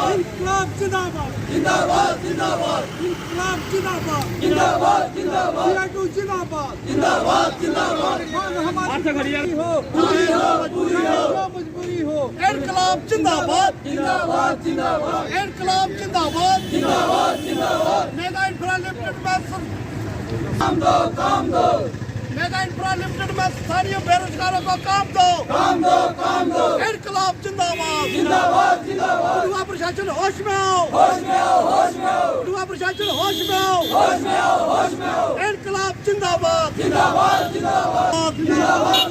इनकलाब जिंदाबाद जिंदाबाद जिंदाबाद इनकलाब जिंदाबाद जिंदाबाद जिंदाबाद सीआईटू जिंदाबाद जिंदाबाद जिंदाबाद हमारी हो पूरी हो मजबूरी हो इनकलाब जिंदाबाद जिंदाबाद जिंदाबाद इनकलाब जिंदाबाद जिंदाबाद जिंदाबाद मेगा इंफ्रा लिमिटेड में काम दो मेगा इंफ्रा लिमिटेड में स्थानीय बेरोजगारों को काम दो इनकलाब जिंदाबाद जिंदाबाद जिंदाबाद दुआ प्रशासन होश में आओ दुआ प्रशासन होश में आओ इनकलाब जिंदाबाद जिंदाबाद जिंदाबाद जिंदाबाद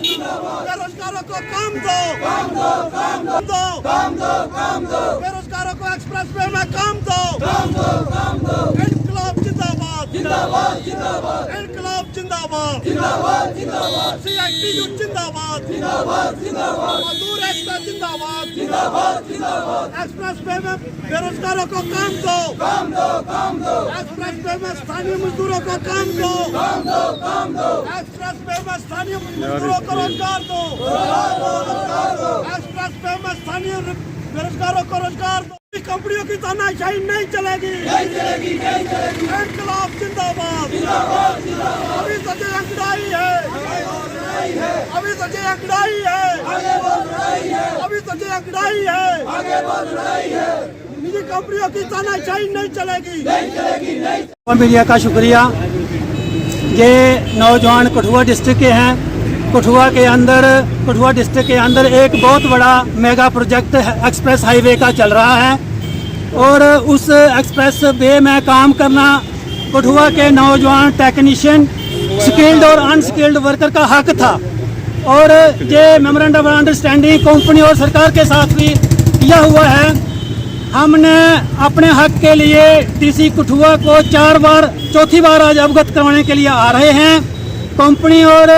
बेरोजगारों को काम दो बेरोजगारों को एक्सप्रेस वे में काम दो इनकलाब जिंदाबाद जिंदाबाद जिंदाबाद इनकलाब जिंदाबाद जिंदाबाद जिंदाबाद सीआईटीयू जिंदाबाद जिंदाबाद जिंदाबाद मजदूर एकता जिंदाबाद जिंदाबाद जिंदाबाद एक्सप्रेस वे में बेरोजगारों को काम दो एक्सप्रेस वे में स्थानीय मजदूरों को काम दो एक्सप्रेस वे में स्थानीय मजदूरों को रोजगार दो एक्सप्रेस वे में स्थानीय बेरोजगारों को रोजगार दो। कंपनियों की तानाशाही नहीं चलेगी इनकलाब जिंदाबाद अभी तो ये अंकड़ाई है अभी तो ये अंकड़ाई है निजी कंपनियों की तानाशाही नहीं चलेगी। मीडिया का शुक्रिया। ये नौजवान कठुआ डिस्ट्रिक्ट के हैं। कठुआ डिस्ट्रिक्ट के अंदर एक बहुत बड़ा मेगा प्रोजेक्ट एक्सप्रेस हाईवे का चल रहा है और उस एक्सप्रेस वे में काम करना कठुआ के नौजवान टेक्नीशियन स्किल्ड और अनस्किल्ड वर्कर का हक था और ये मेमोरेंडम ऑफ अंडरस्टैंडिंग कंपनी और सरकार के साथ भी किया हुआ है। हमने अपने हक के लिए डीसी कठुआ को चौथी बार आज अवगत करवाने के लिए आ रहे हैं। कंपनी और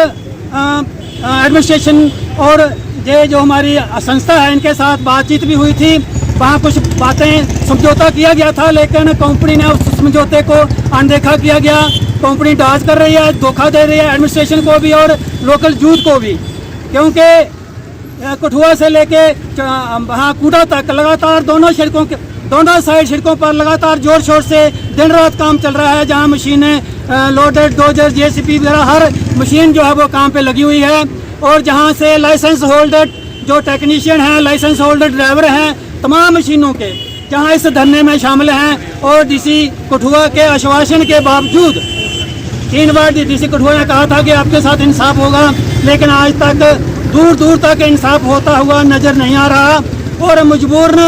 एडमिनिस्ट्रेशन और ये जो हमारी संस्था है इनके साथ बातचीत भी हुई थी। वहाँ कुछ बातें समझौता किया गया था लेकिन कंपनी ने उस समझौते को अनदेखा किया गया। कंपनी डांस कर रही है, धोखा दे रही है एडमिनिस्ट्रेशन को भी और लोकल यूथ को भी, क्योंकि कठुआ से लेके वहाँ कूटा तक लगातार दोनों साइड सड़कों पर लगातार जोर शोर से दिन रात काम चल रहा है। जहाँ मशीनें लोडेड डोजर जेसीबी वगैरह हर मशीन जो है वो काम पे लगी हुई है और जहाँ से लाइसेंस होल्डर जो टेक्नीशियन हैं, लाइसेंस होल्डर ड्राइवर हैं, तमाम मशीनों के जहाँ इस धरने में शामिल हैं और डीसी कठुआ के आश्वासन के बावजूद 3 बार डीसी कठुआ ने कहा था कि आपके साथ इंसाफ होगा, लेकिन आज तक दूर तक इंसाफ होता हुआ नजर नहीं आ रहा और मजबूरन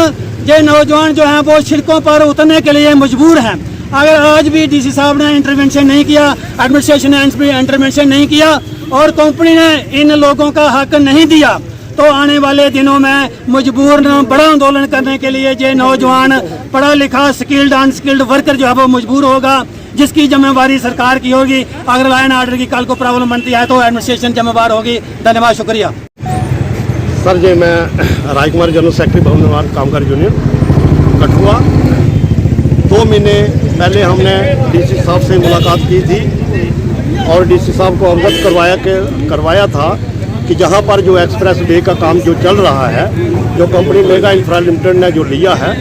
ये नौजवान जो हैं वो सड़कों पर उतरने के लिए मजबूर हैं। अगर आज भी डीसी साहब ने इंटरवेंशन नहीं किया, एडमिनिस्ट्रेशन ने इंटरवेंशन नहीं किया और कंपनी ने इन लोगों का हक नहीं दिया तो आने वाले दिनों में मजबूरन बड़ा आंदोलन करने के लिए ये नौजवान पढ़ा लिखा स्किल्ड अनस्किल्ड वर्कर जो है वो मजबूर होगा, जिसकी जिम्मेवारी सरकार की होगी। अगर लॉ एंड ऑर्डर की कल को प्रॉब्लम बनती है तो एडमिनिस्ट्रेशन जिम्मेवार होगी। धन्यवाद, शुक्रिया। सर जी, मैं राजकुमार जनरल सेक्रेटरी भवन निर्माण कामगार यूनियन कठुआ। 2 महीने पहले हमने डीसी साहब से मुलाकात की थी और डीसी साहब को अवगत करवाया था कि जहां पर जो एक्सप्रेस वे का काम जो चल रहा है, जो कंपनी मेगा इंफ्रा लिमिटेड ने जो लिया है,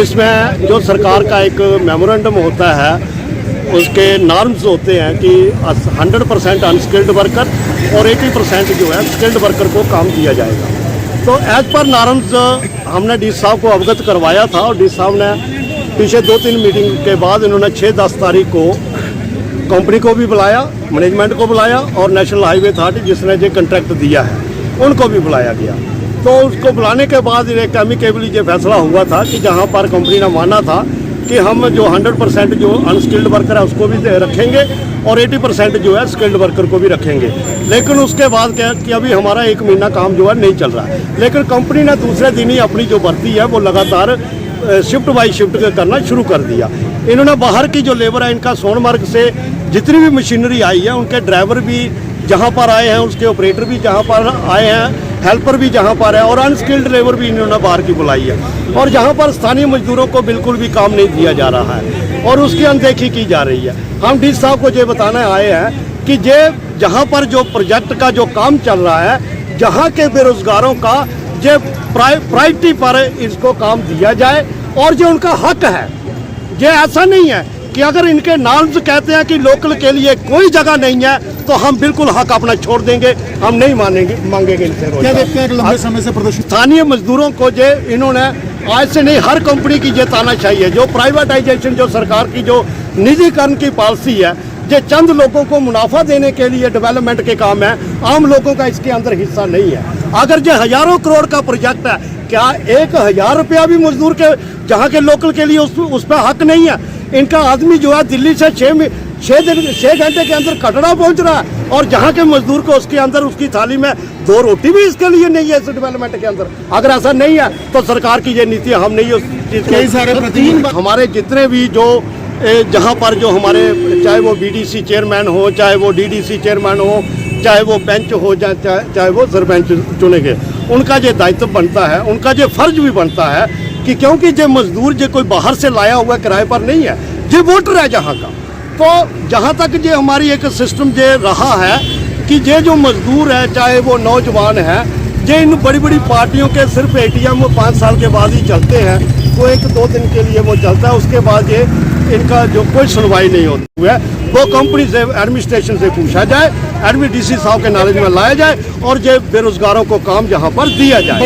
इसमें जो सरकार का एक मेमोरेंडम होता है उसके नॉर्म्स होते हैं कि 100% अनस्किल्ड वर्कर और 80% जो है स्किल्ड वर्कर को काम दिया जाएगा। तो एज पर नॉर्म्स हमने डीसी साहब को अवगत करवाया था और डीसी साहब ने पीछे 2-3 मीटिंग के बाद इन्होंने 6-10 तारीख को कंपनी को भी बुलाया, मैनेजमेंट को बुलाया और नेशनल हाईवे अथॉरिटी जिसने जो कॉन्ट्रैक्ट दिया है उनको भी बुलाया गया। तो उसको बुलाने के बाद एक एमिकेबली ये फैसला हुआ था कि जहां पर कंपनी ने माना था कि हम जो 100% जो अनस्किल्ड वर्कर है उसको भी रखेंगे और 80% जो है स्किल्ड वर्कर को भी रखेंगे। लेकिन उसके बाद क्या कि अभी हमारा 1 महीना काम जो है नहीं चल रहा है, लेकिन कंपनी ने दूसरे दिन ही अपनी जो भर्ती है वो लगातार शिफ्ट बाई शिफ्ट करना शुरू कर दिया। इन्होंने बाहर की जो लेबर है इनका सोनमर्ग से जितनी भी मशीनरी आई है उनके ड्राइवर भी जहां पर आए हैं, उसके ऑपरेटर भी जहां पर आए हैं, हेल्पर भी जहाँ पर है और अनस्किल्ड लेबर भी इन्होंने बाहर की बुलाई है, और जहाँ पर स्थानीय मजदूरों को बिल्कुल भी काम नहीं दिया जा रहा है और उसकी अनदेखी की जा रही है। हम डी साहब को ये बताने आए हैं कि ये जहाँ पर जो प्रोजेक्ट का जो काम चल रहा है, जहाँ के बेरोजगारों का जो प्रायोरिटी पर इसको काम दिया जाए और जो उनका हक है। ये ऐसा नहीं है कि अगर इनके नॉर्म्स कहते हैं कि लोकल के लिए कोई जगह नहीं है तो हम बिल्कुल हक अपना छोड़ देंगे, हम नहीं मांगेंगे इनसे रोजगार। लंबे समय से प्रदर्शन स्थानीय मजदूरों को जो इन्होंने आज से नहीं, हर कंपनी की ये ताना चाहिए, जो प्राइवेटाइजेशन, जो सरकार की जो निजीकरण की पॉलिसी है, ये चंद लोगों को मुनाफा देने के लिए डेवलपमेंट के काम है, आम लोगों का इसके अंदर हिस्सा नहीं है। अगर जो हजारों करोड़ का प्रोजेक्ट है, क्या 1000 रुपया भी मजदूर के जहाँ के लोकल के लिए उस पर हक नहीं है? इनका आदमी जो है दिल्ली से 6 घंटे के अंदर कटरा पहुंच रहा है और जहाँ के मजदूर को उसके अंदर उसकी थाली में 2 रोटी भी इसके लिए नहीं है इस डेवलपमेंट के अंदर। अगर ऐसा नहीं है तो सरकार की ये नीति हम नहीं उस चीज़ कई सारे प्रतिनिधि हमारे जितने भी जो जहाँ पर जो हमारे, चाहे वो बीडीसी चेयरमैन हो, चाहे वो डीडीसी चेयरमैन हो, चाहे वो बेंच हो, चाहे वो सरपंच चुने गए, उनका ये दायित्व बनता है, उनका ये फर्ज भी बनता है कि क्योंकि ये मजदूर जो कोई बाहर से लाया हुआ किराए पर नहीं है, ये वोटर है जहाँ का। तो जहाँ तक ये हमारी एक सिस्टम ये रहा है कि ये जो मजदूर है, चाहे वो नौजवान है, ये इन बड़ी बड़ी पार्टियों के सिर्फ ATM 5 साल के बाद ही चलते हैं, वो 1-2 दिन के लिए वो चलता है, उसके बाद ये इनका जो कोई सुनवाई नहीं होती है। वो कंपनी से, एडमिनिस्ट्रेशन से पूछा जाए, एडमिनिस्ट्रेशन साहब के नॉलेज में लाया जाए और ये बेरोजगारों को काम जहाँ पर दिया जाए।